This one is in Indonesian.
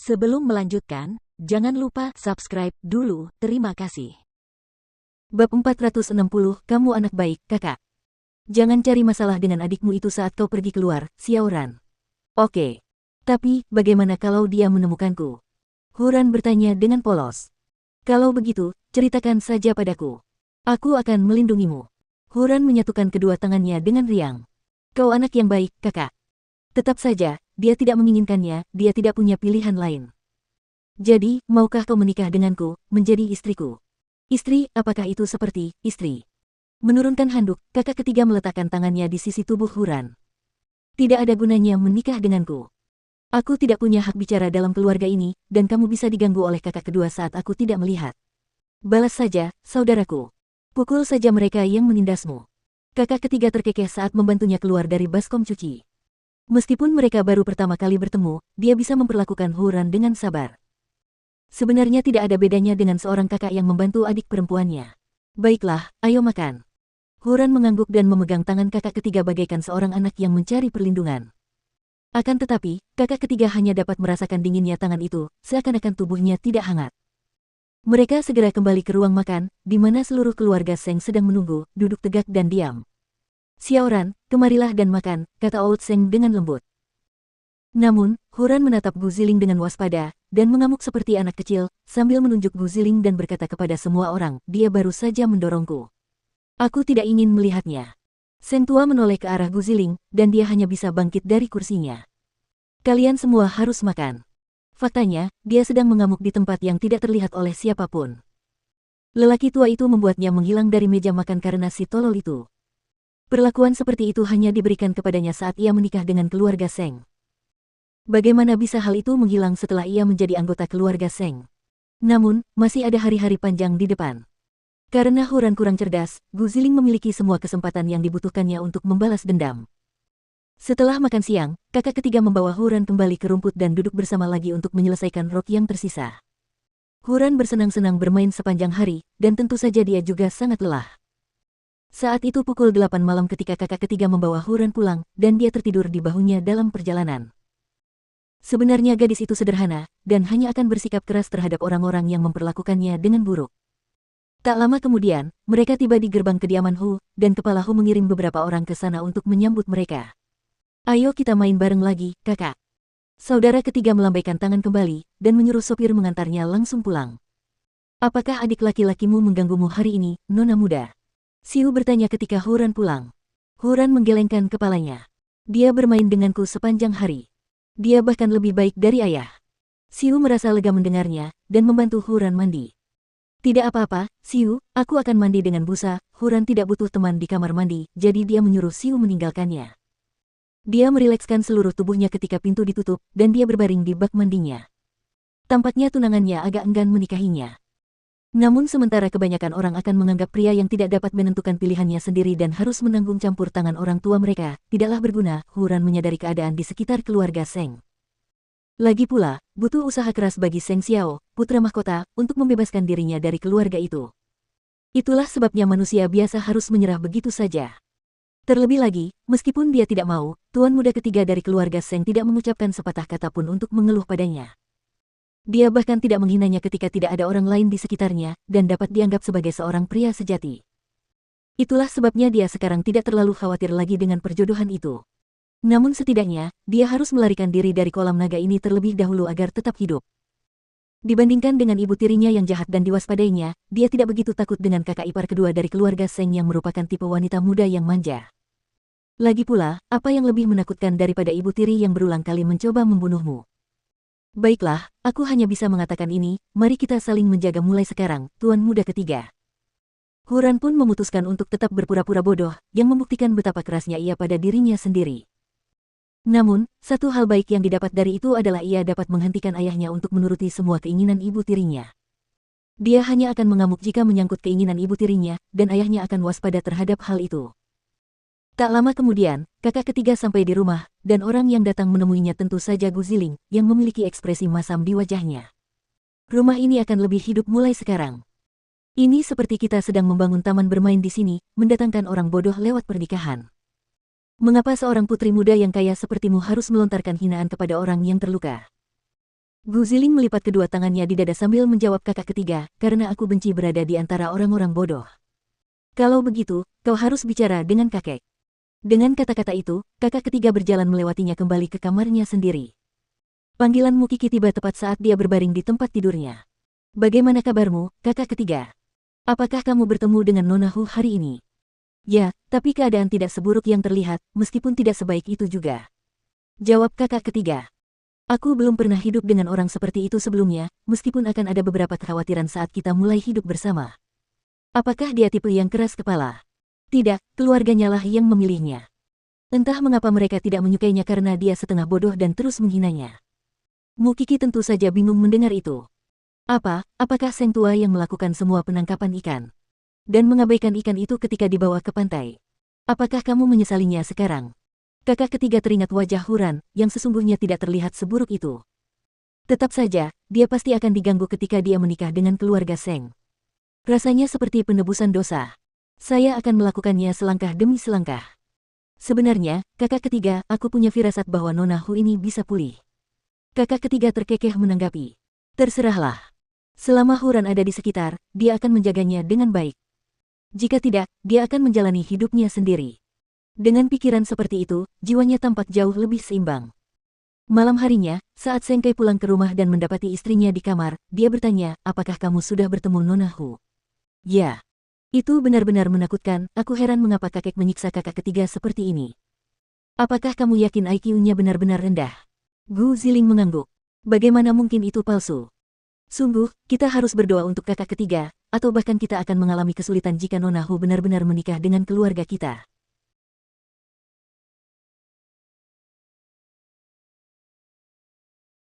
Sebelum melanjutkan, jangan lupa subscribe dulu, terima kasih. Bab 460, kamu anak baik, kakak. Jangan cari masalah dengan adikmu itu saat kau pergi keluar, Xiaoran. Oke. Tapi, bagaimana kalau dia menemukanku? Huran bertanya dengan polos. Kalau begitu, ceritakan saja padaku. Aku akan melindungimu. Huran menyatukan kedua tangannya dengan riang. Kau anak yang baik, kakak. Tetap saja, dia tidak menginginkannya, dia tidak punya pilihan lain. Jadi, maukah kau menikah denganku, menjadi istriku? Istri, apakah itu seperti istri? Menurunkan handuk, kakak ketiga meletakkan tangannya di sisi tubuh Huran. Tidak ada gunanya menikah denganku. Aku tidak punya hak bicara dalam keluarga ini, dan kamu bisa diganggu oleh kakak kedua saat aku tidak melihat. Balas saja, saudaraku. Pukul saja mereka yang menindasmu. Kakak ketiga terkekeh saat membantunya keluar dari baskom cuci. Meskipun mereka baru pertama kali bertemu, dia bisa memperlakukan Huran dengan sabar. Sebenarnya tidak ada bedanya dengan seorang kakak yang membantu adik perempuannya. Baiklah, ayo makan. Huran mengangguk dan memegang tangan kakak ketiga bagaikan seorang anak yang mencari perlindungan. Akan tetapi, kakak ketiga hanya dapat merasakan dinginnya tangan itu, seakan-akan tubuhnya tidak hangat. Mereka segera kembali ke ruang makan, di mana seluruh keluarga Seng sedang menunggu, duduk tegak dan diam. Xiaoran, kemarilah dan makan, kata Old Seng dengan lembut. Namun, Huran menatap Gu Ziling dengan waspada, dan mengamuk seperti anak kecil, sambil menunjuk Gu Ziling dan berkata kepada semua orang, dia baru saja mendorongku. Aku tidak ingin melihatnya. Seng tua menoleh ke arah Gu Ziling, dan dia hanya bisa bangkit dari kursinya. Kalian semua harus makan. Faktanya, dia sedang mengamuk di tempat yang tidak terlihat oleh siapapun. Lelaki tua itu membuatnya menghilang dari meja makan karena si tolol itu. Perlakuan seperti itu hanya diberikan kepadanya saat ia menikah dengan keluarga Seng. Bagaimana bisa hal itu menghilang setelah ia menjadi anggota keluarga Seng? Namun, masih ada hari-hari panjang di depan. Karena Huran kurang cerdas, Gu Ziling memiliki semua kesempatan yang dibutuhkannya untuk membalas dendam. Setelah makan siang, kakak ketiga membawa Huran kembali ke rumput dan duduk bersama lagi untuk menyelesaikan rok yang tersisa. Huran bersenang-senang bermain sepanjang hari, dan tentu saja dia juga sangat lelah. Saat itu pukul 8 malam ketika kakak ketiga membawa Huran pulang, dan dia tertidur di bahunya dalam perjalanan. Sebenarnya gadis itu sederhana, dan hanya akan bersikap keras terhadap orang-orang yang memperlakukannya dengan buruk. Tak lama kemudian, mereka tiba di gerbang kediaman Hu, dan kepala Hu mengirim beberapa orang ke sana untuk menyambut mereka. Ayo kita main bareng lagi, kakak. Saudara ketiga melambaikan tangan kembali, dan menyuruh sopir mengantarnya langsung pulang. Apakah adik laki-lakimu mengganggumu hari ini, nona muda? Siu bertanya ketika Huran pulang. Huran menggelengkan kepalanya. Dia bermain denganku sepanjang hari. Dia bahkan lebih baik dari ayah. Siu merasa lega mendengarnya, dan membantu Huran mandi. Tidak apa-apa, Siu, aku akan mandi dengan busa. Huran tidak butuh teman di kamar mandi, jadi dia menyuruh Siu meninggalkannya. Dia merilekskan seluruh tubuhnya ketika pintu ditutup, dan dia berbaring di bak mandinya. Tampaknya tunangannya agak enggan menikahinya. Namun sementara kebanyakan orang akan menganggap pria yang tidak dapat menentukan pilihannya sendiri dan harus menanggung campur tangan orang tua mereka, tidaklah berguna, Huran menyadari keadaan di sekitar keluarga Seng. Lagi pula, butuh usaha keras bagi Seng Xiao, putra mahkota, untuk membebaskan dirinya dari keluarga itu. Itulah sebabnya manusia biasa harus menyerah begitu saja. Terlebih lagi, meskipun dia tidak mau, tuan muda ketiga dari keluarga Seng tidak mengucapkan sepatah kata pun untuk mengeluh padanya. Dia bahkan tidak menghinanya ketika tidak ada orang lain di sekitarnya, dan dapat dianggap sebagai seorang pria sejati. Itulah sebabnya dia sekarang tidak terlalu khawatir lagi dengan perjodohan itu. Namun setidaknya, dia harus melarikan diri dari kolam naga ini terlebih dahulu agar tetap hidup. Dibandingkan dengan ibu tirinya yang jahat dan diwaspadainya, dia tidak begitu takut dengan kakak ipar kedua dari keluarga Seng yang merupakan tipe wanita muda yang manja. Lagi pula, apa yang lebih menakutkan daripada ibu tiri yang berulang kali mencoba membunuhmu? Baiklah, aku hanya bisa mengatakan ini, mari kita saling menjaga mulai sekarang, tuan muda ketiga. Huran pun memutuskan untuk tetap berpura-pura bodoh, yang membuktikan betapa kerasnya ia pada dirinya sendiri. Namun, satu hal baik yang didapat dari itu adalah ia dapat menghentikan ayahnya untuk menuruti semua keinginan ibu tirinya. Dia hanya akan mengamuk jika menyangkut keinginan ibu tirinya, dan ayahnya akan waspada terhadap hal itu. Tak lama kemudian, kakak ketiga sampai di rumah, dan orang yang datang menemuinya tentu saja Gu Ziling, yang memiliki ekspresi masam di wajahnya. Rumah ini akan lebih hidup mulai sekarang. Ini seperti kita sedang membangun taman bermain di sini, mendatangkan orang bodoh lewat pernikahan. Mengapa seorang putri muda yang kaya sepertimu harus melontarkan hinaan kepada orang yang terluka? Gu Ziling melipat kedua tangannya di dada sambil menjawab kakak ketiga, karena aku benci berada di antara orang-orang bodoh. Kalau begitu, kau harus bicara dengan kakek. Dengan kata-kata itu, kakak ketiga berjalan melewatinya kembali ke kamarnya sendiri. Panggilan Mukiki tiba tepat saat dia berbaring di tempat tidurnya. Bagaimana kabarmu, kakak ketiga? Apakah kamu bertemu dengan Nona Hu hari ini? Ya, tapi keadaan tidak seburuk yang terlihat, meskipun tidak sebaik itu juga. Jawab kakak ketiga. Aku belum pernah hidup dengan orang seperti itu sebelumnya, meskipun akan ada beberapa kekhawatiran saat kita mulai hidup bersama. Apakah dia tipe yang keras kepala? Tidak, keluarganya lah yang memilihnya. Entah mengapa mereka tidak menyukainya karena dia setengah bodoh dan terus menghinanya. Mukiki tentu saja bingung mendengar itu. Apakah Seng Tua yang melakukan semua penangkapan ikan? Dan mengabaikan ikan itu ketika dibawa ke pantai? Apakah kamu menyesalinya sekarang? Kakak ketiga teringat wajah Huran, yang sesungguhnya tidak terlihat seburuk itu. Tetap saja, dia pasti akan diganggu ketika dia menikah dengan keluarga Seng. Rasanya seperti penebusan dosa. Saya akan melakukannya selangkah demi selangkah. Sebenarnya, kakak ketiga, aku punya firasat bahwa Nona Hu ini bisa pulih. Kakak ketiga terkekeh menanggapi. Terserahlah. Selama Huran ada di sekitar, dia akan menjaganya dengan baik. Jika tidak, dia akan menjalani hidupnya sendiri. Dengan pikiran seperti itu, jiwanya tampak jauh lebih seimbang. Malam harinya, saat Seng Kai pulang ke rumah dan mendapati istrinya di kamar, dia bertanya, apakah kamu sudah bertemu Nona Hu? Ya. Itu benar-benar menakutkan, aku heran mengapa kakek menyiksa kakak ketiga seperti ini. Apakah kamu yakin IQ-nya benar-benar rendah? Gu Ziling mengangguk. Bagaimana mungkin itu palsu? Sungguh, kita harus berdoa untuk kakak ketiga, atau bahkan kita akan mengalami kesulitan jika Nona Hu benar-benar menikah dengan keluarga kita.